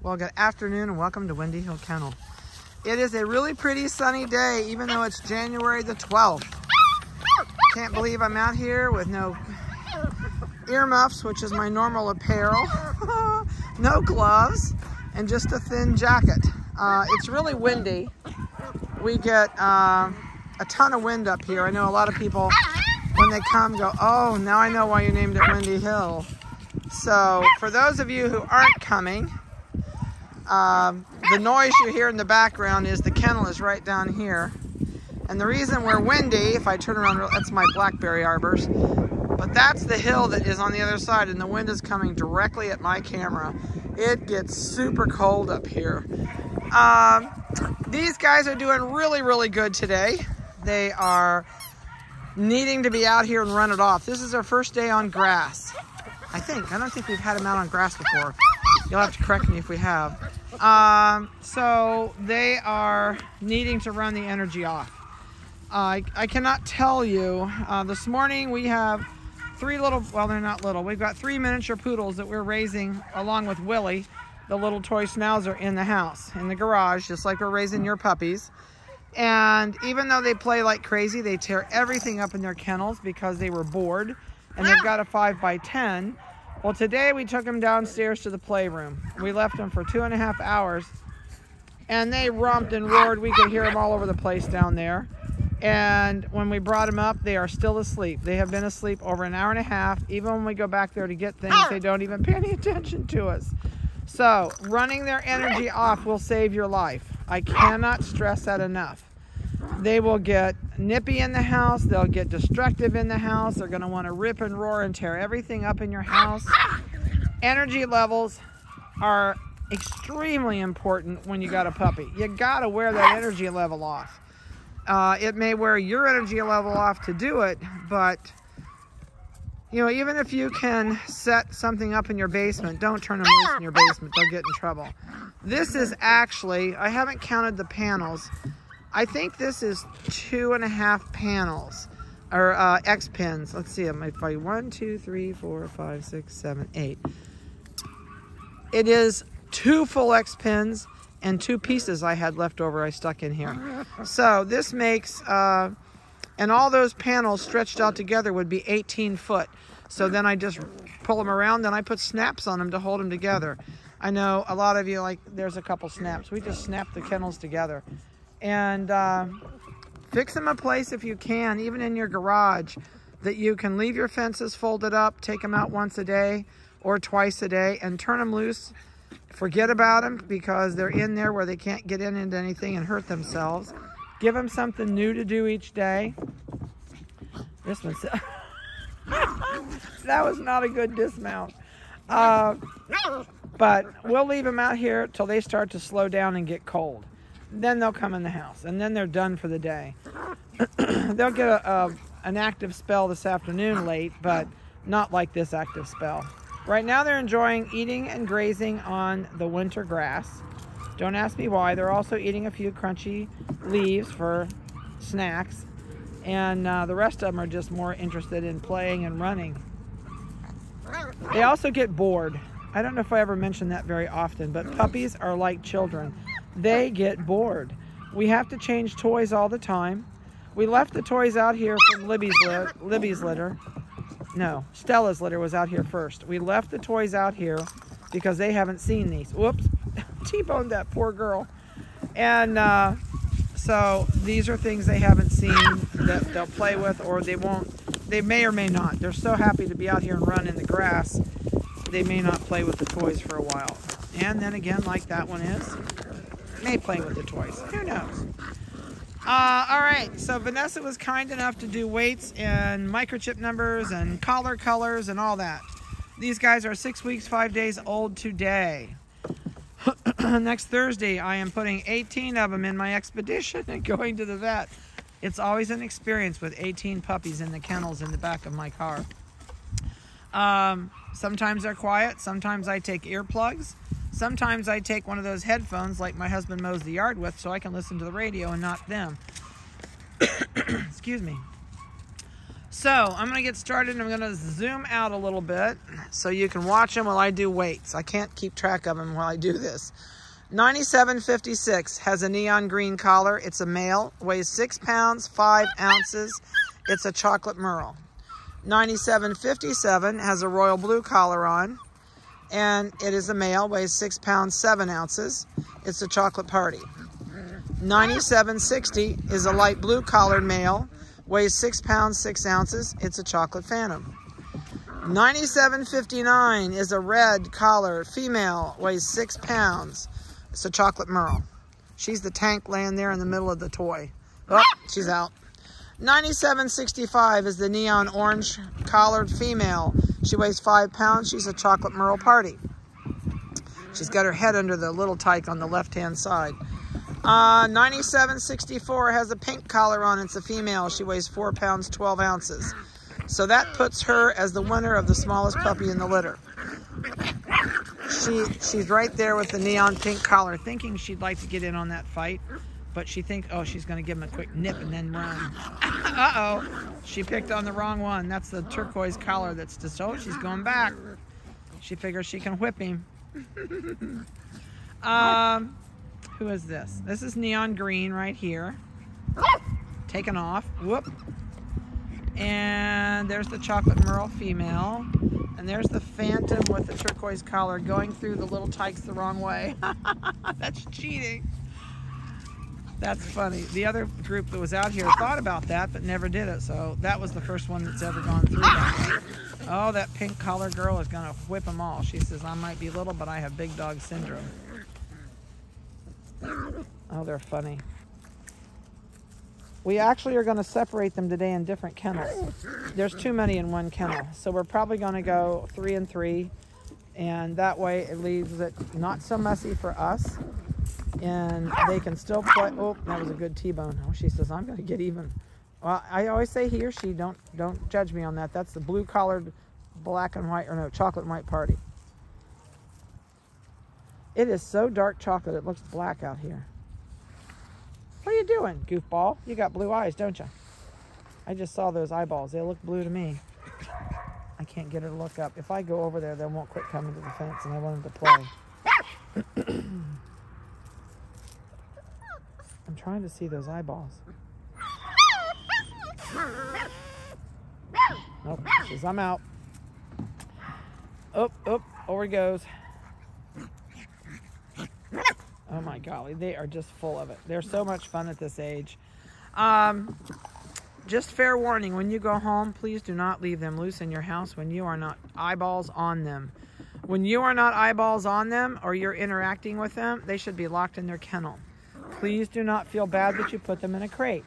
Well, good afternoon and welcome to Windy Hill Kennel. It is a really pretty sunny day, even though it's January the 12th. Can't believe I'm out here with no earmuffs, which is my normal apparel, no gloves, and just a thin jacket. It's really windy. We get a ton of wind up here. I know a lot of people, when they come, go, oh, now I know why you named it Windy Hill. So for those of you who aren't coming, the noise you hear in the background is the kennel is right down here. And the reason we're windy, if I turn around, that's my blackberry arbors, but that's the hill that is on the other side, and the wind is coming directly at my camera. It gets super cold up here. These guys are doing really, really good today. They are needing to be out here and run it off. This is our first day on grass, I think. I don't think we've had them out on grass before. You'll have to correct me if we have. So they are needing to run the energy off. I cannot tell you. This morning we have three little, well, they're not little. We've got 3 miniature poodles that we're raising along with Willie, the little toy schnauzer, in the house, in the garage, just like we're raising your puppies. And even though they play like crazy, they tear everything up in their kennels because they were bored, and they've got a 5x10. Well, today we took them downstairs to the playroom. We left them for 2.5 hours, and they romped and roared. We could hear them all over the place down there. And when we brought them up, they are still asleep. They have been asleep over an hour and a half. Even when we go back there to get things, they don't even pay any attention to us. So running their energy off will save your life. I cannot stress that enough. They will get nippy in the house. They'll get destructive in the house. They're going to want to rip and roar and tear everything up in your house. Energy levels are extremely important when you got a puppy. You got to wear that energy level off. It may wear your energy level off to do it, but you know, even if you can set something up in your basement, don't turn them loose in your basement. They'll get in trouble. This is actually, I haven't counted the panels. I think this is 2.5 panels, or X pins. Let's see, if I 1, 2, 3, 4, 5, 6, 7, 8. It is 2 full X pins and 2 pieces I had left over I stuck in here. So this makes, and all those panels stretched out together would be 18 foot. So then I just pull them around, then I put snaps on them to hold them together. I know a lot of you, like, there's a couple snaps. We just snap the kennels together. And fix them a place if you can, even in your garage, that you can leave your fences folded up, take them out once a day or twice a day, and turn them loose. Forget about them because they're in there where they can't get into anything and hurt themselves. Give them something new to do each day. This one's... That was not a good dismount. But we'll leave them out here till they start to slow down and get cold. Then they'll come in the house, and then they're done for the day. They'll get an active spell this afternoon late, but not like this active spell. Right now they're enjoying eating and grazing on the winter grass. Don't ask me why. They're also eating a few crunchy leaves for snacks. And the rest of them are just more interested in playing and running. They also get bored. I don't know if I ever mention that very often, but puppies are like children. They get bored. We have to change toys all the time. We left the toys out here from Libby's litter. No, Stella's litter was out here first. We left the toys out here because they haven't seen these. Whoops, T-boned that poor girl. And so these are things they haven't seen that they'll play with, or they won't. They may or may not. They're so happy to be out here and run in the grass, they may not play with the toys for a while. And then again, like that one is, may play with the toys. Who knows? All right, so Vanessa was kind enough to do weights and microchip numbers and collar colors and all that. These guys are 6 weeks, 5 days old today. Next Thursday, I am putting 18 of them in my expedition and going to the vet. It's always an experience with 18 puppies in the kennels in the back of my car. Sometimes they're quiet. Sometimes I take earplugs. Sometimes I take one of those headphones like my husband mows the yard with so I can listen to the radio and not them. Excuse me. So I'm going to get started, and I'm going to zoom out a little bit so you can watch them while I do weights. I can't keep track of them while I do this. 9756 has a neon green collar. It's a male, weighs 6 pounds, 5 ounces. It's a chocolate merle. 9757 has a royal blue collar on, and it is a male, weighs 6 pounds, 7 ounces. It's a chocolate party. 9760 is a light blue collared male, weighs 6 pounds, 6 ounces. It's a chocolate phantom. 9759 is a red collar female, weighs 6 pounds. It's a chocolate merle. She's the tank laying there in the middle of the toy. Oh, she's out. 9765 is the neon orange collared female. She weighs 5 pounds. She's a chocolate merle party. She's got her head under the little tyke on the left-hand side. 9764 has a pink collar on. It's a female. She weighs 4 pounds, 12 ounces. So that puts her as the winner of the smallest puppy in the litter. She's right there with the neon pink collar, thinking she'd like to get in on that fight. But she thinks, oh, she's going to give him a quick nip and then run. Uh-oh. She picked on the wrong one. That's the turquoise collar that's just, oh, she's going back. She figures she can whip him. Who is this? This is neon green right here. Taken off. Whoop. And there's the chocolate merle female. And there's the phantom with the turquoise collar going through the little tykes the wrong way. That's cheating. That's funny. The other group that was out here thought about that, but never did it. So that was the first one that's ever gone through that way. Oh, that pink collar girl is going to whip them all. She says, I might be little, but I have big dog syndrome. Oh, they're funny. We actually are going to separate them today in different kennels. There's too many in one kennel. So we're probably going to go 3 and 3. And that way it leaves it not so messy for us. And they can still play. Oh, that was a good T-bone. Oh, she says, I'm going to get even. Well, I always say he or she, don't judge me on that. That's the blue-collared black and white, or no, chocolate and white party. It is so dark chocolate, it looks black out here. What are you doing, goofball? You got blue eyes, don't you? I just saw those eyeballs. They look blue to me. I can't get her to look up. If I go over there, they won't quit coming to the fence, and I want them to play. I'm trying to see those eyeballs. Nope, says I'm out. Oh, over he goes. Oh my golly, they are just full of it. They're so much fun at this age. Just fair warning, when you go home, please do not leave them loose in your house when you are not eyeballs on them. When you are not eyeballs on them or you're interacting with them, they should be locked in their kennel. Please do not feel bad that you put them in a crate.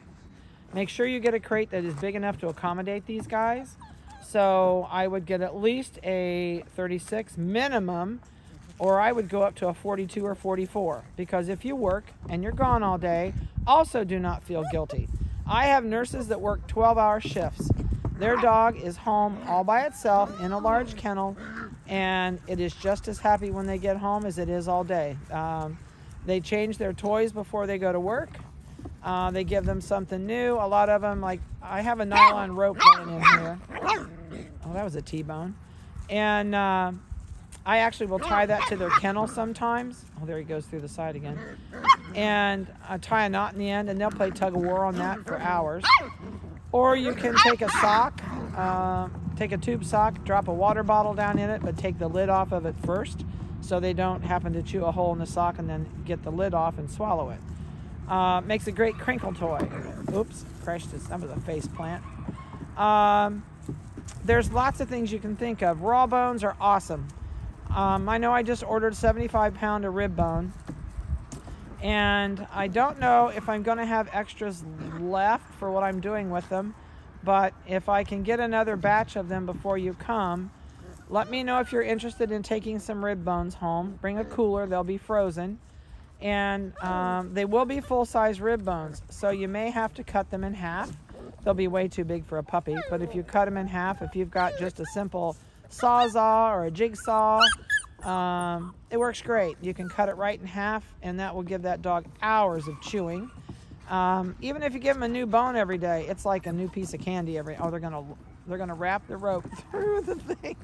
Make sure you get a crate that is big enough to accommodate these guys. So I would get at least a 36 minimum, or I would go up to a 42 or 44. Because if you work and you're gone all day, also do not feel guilty. I have nurses that work 12-hour shifts. Their dog is home all by itself in a large kennel, and it is just as happy when they get home as it is all day. They change their toys before they go to work. They give them something new. A lot of them, like, I have a nylon rope running in here. Oh, that was a T-bone. And I actually will tie that to their kennel sometimes. Oh, there he goes through the side again. And I tie a knot in the end, and they'll play tug-of-war on that for hours. Or you can take a sock, take a tube sock, drop a water bottle down in it, but take the lid off of it first, so they don't happen to chew a hole in the sock and then get the lid off and swallow it. Makes a great crinkle toy. Oops, crashed this. That was a face plant. There's lots of things you can think of. Raw bones are awesome. I know I just ordered 75-pound of rib bone, and I don't know if I'm going to have extras left for what I'm doing with them, but if I can get another batch of them before you come, let me know if you're interested in taking some rib bones home. Bring a cooler, they'll be frozen. And they will be full-size rib bones, so you may have to cut them in half. They'll be way too big for a puppy, but if you cut them in half, if you've got just a simple Sawzall or a jigsaw, it works great. You can cut it right in half, and that will give that dog hours of chewing. Even if you give them a new bone every day, it's like a new piece of candy oh, they're gonna wrap the rope through the thing.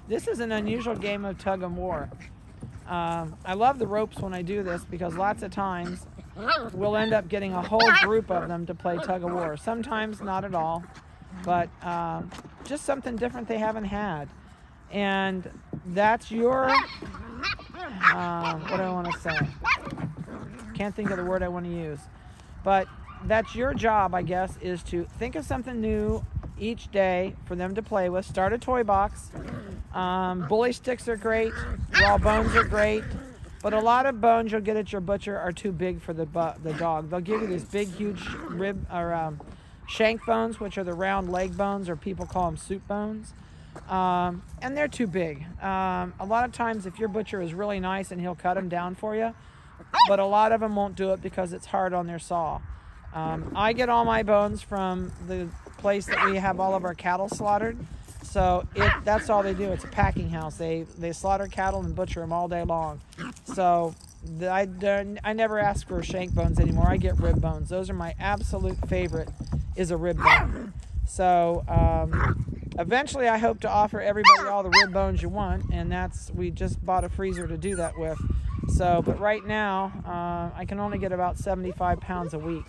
This is an unusual game of tug and war. I love the ropes when I do this because lots of times we'll end up getting a whole group of them to play tug of war. Sometimes not at all, but just something different they haven't had. And that's your, what do I want to say? Can't think of the word I want to use. But that's your job, I guess, is to think of something new each day for them to play with. Start a toy box. Bully sticks are great. Raw bones are great. But a lot of bones you'll get at your butcher are too big for the dog. They'll give you these big, huge rib or shank bones, which are the round leg bones, or people call them soup bones. And they're too big. A lot of times if your butcher is really nice and he'll cut them down for you, but a lot of them won't do it because it's hard on their saw. I get all my bones from the place that we have all of our cattle slaughtered. So that's all they do. It's a packing house. They slaughter cattle and butcher them all day long. So I never ask for shank bones anymore. I get rib bones. Those are my absolute favorite, is a rib bone. So eventually I hope to offer everybody all the rib bones you want, and we just bought a freezer to do that with. So, but right now I can only get about 75 pounds a week.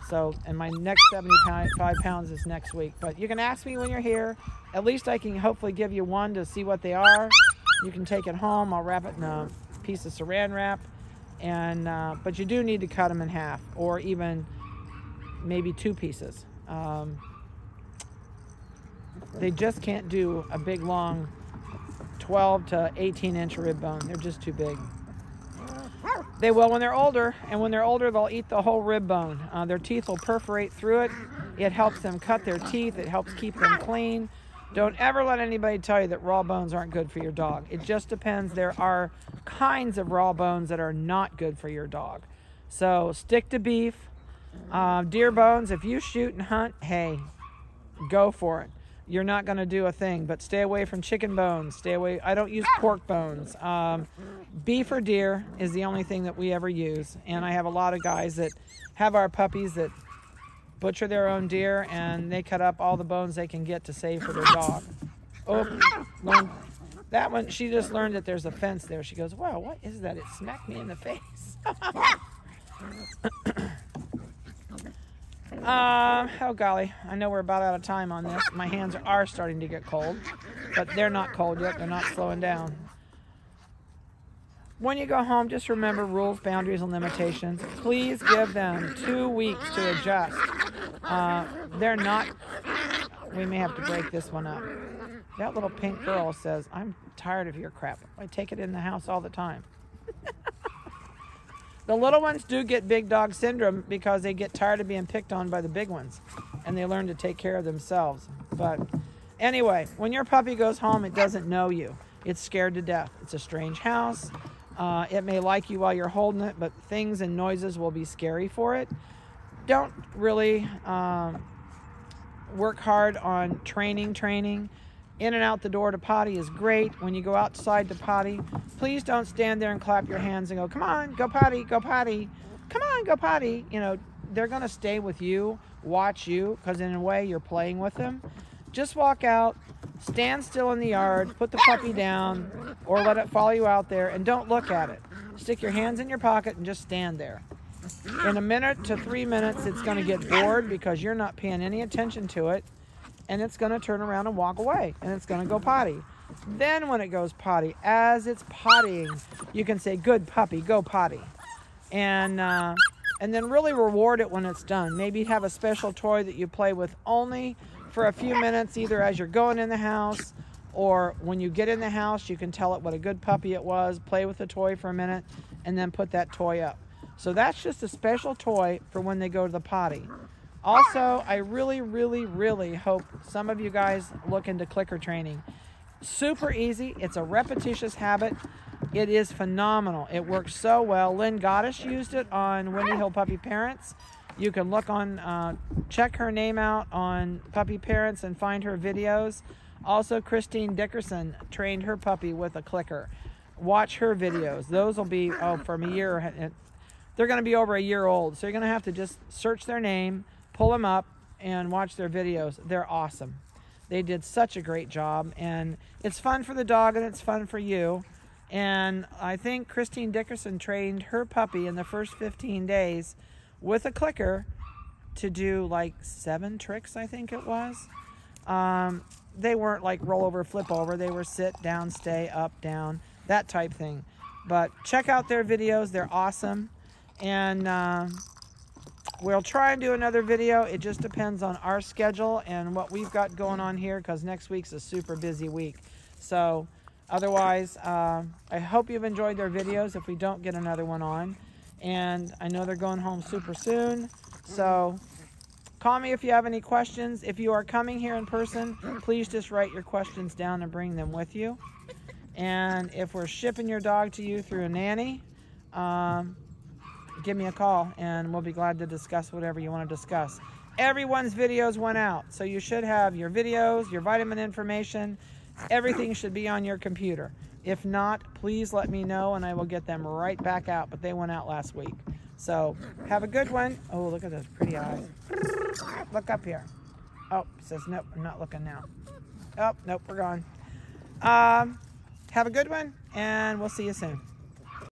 So, and my next 75 pounds is next week. But you can ask me when you're here. At least I can hopefully give you one to see what they are. You can take it home. I'll wrap it in a piece of saran wrap. And but you do need to cut them in half, or even maybe 2 pieces. They just can't do a big, long 12 to 18-inch rib bone. They're just too big. They will when they're older, and when they're older, they'll eat the whole rib bone. Their teeth will perforate through it. It helps them cut their teeth. It helps keep them clean. Don't ever let anybody tell you that raw bones aren't good for your dog. It just depends. There are kinds of raw bones that are not good for your dog. So stick to beef. Deer bones, if you shoot and hunt, hey, go for it. You're not going to do a thing, but stay away from chicken bones. Stay away. I don't use pork bones. Beef or deer is the only thing that we ever use. And I have a lot of guys that have our puppies that butcher their own deer, and they cut up all the bones they can get to save for their dog. Oh, that one, she just learned that there's a fence there. She goes, wow, what is that? It smacked me in the face. Oh golly, I know we're about out of time on this. My hands are starting to get cold, but they're not cold yet. They're not slowing down. When you go home, just remember rules, boundaries, and limitations. Please give them 2 weeks to adjust. They're not, we may have to break this one up. That little pink girl says, I'm tired of your crap. I take it in the house all the time. The little ones do get big dog syndrome because they get tired of being picked on by the big ones, and they learn to take care of themselves. But anyway, when your puppy goes home, it doesn't know you. It's scared to death. It's a strange house. It may like you while you're holding it, but things and noises will be scary for it. Don't really work hard on training. In and out the door to potty is great. When you go outside to potty, please don't stand there and clap your hands and go, come on, go potty, go potty. Come on, go potty. You know, they're going to stay with you, watch you, because in a way you're playing with them. Just walk out, stand still in the yard, put the puppy down, or let it follow you out there, and don't look at it. Stick your hands in your pocket and just stand there. In a minute to 3 minutes, it's going to get bored because you're not paying any attention to it. And it's going to turn around and walk away, and it's going to go potty. Then when it goes potty, as it's pottying, you can say, good puppy, go potty. And then really reward it when it's done. Maybe have a special toy that you play with only for a few minutes, either as you're going in the house or when you get in the house. You can tell it what a good puppy it was, play with the toy for a minute, and then put that toy up. So that's just a special toy for when they go to the potty. Also, I really hope some of you guys look into clicker training. Super easy. It's a repetitious habit. It is phenomenal. It works so well. Lynn Goddess used it on Windy Hill Puppy Parents. You can look on, check her name out on Puppy Parents and find her videos. Also, Christine Dickerson trained her puppy with a clicker. Watch her videos. Those will be, from a year. they're going to be over a year old. So you're going to have to just search their name, pull them up, and watch their videos. They're awesome. They did such a great job, and it's fun for the dog and it's fun for you. And I think Christine Dickerson trained her puppy in the first 15 days with a clicker to do like 7 tricks, I think it was. They weren't like roll over, flip over. They were sit, down, stay, up, down, that type thing. But check out their videos. They're awesome. And we'll try and do another video. It just depends on our schedule and what we've got going on here, because next week's a super busy week. So otherwise, I hope you've enjoyed their videos if we don't get another one on. And I know they're going home super soon. So call me if you have any questions. If you are coming here in person, please just write your questions down and bring them with you. And if we're shipping your dog to you through a nanny, give me a call and we'll be glad to discuss whatever you want to discuss. Everyone's videos went out, so you should have your videos, your vitamin information. Everything should be on your computer. If not, please let me know and I will get them right back out, but they went out last week. So have a good one. Oh, look at those pretty eyes. Look up here. Oh, it says nope, I'm not looking now. Oh, nope, we're gone. Have a good one, and we'll see you soon.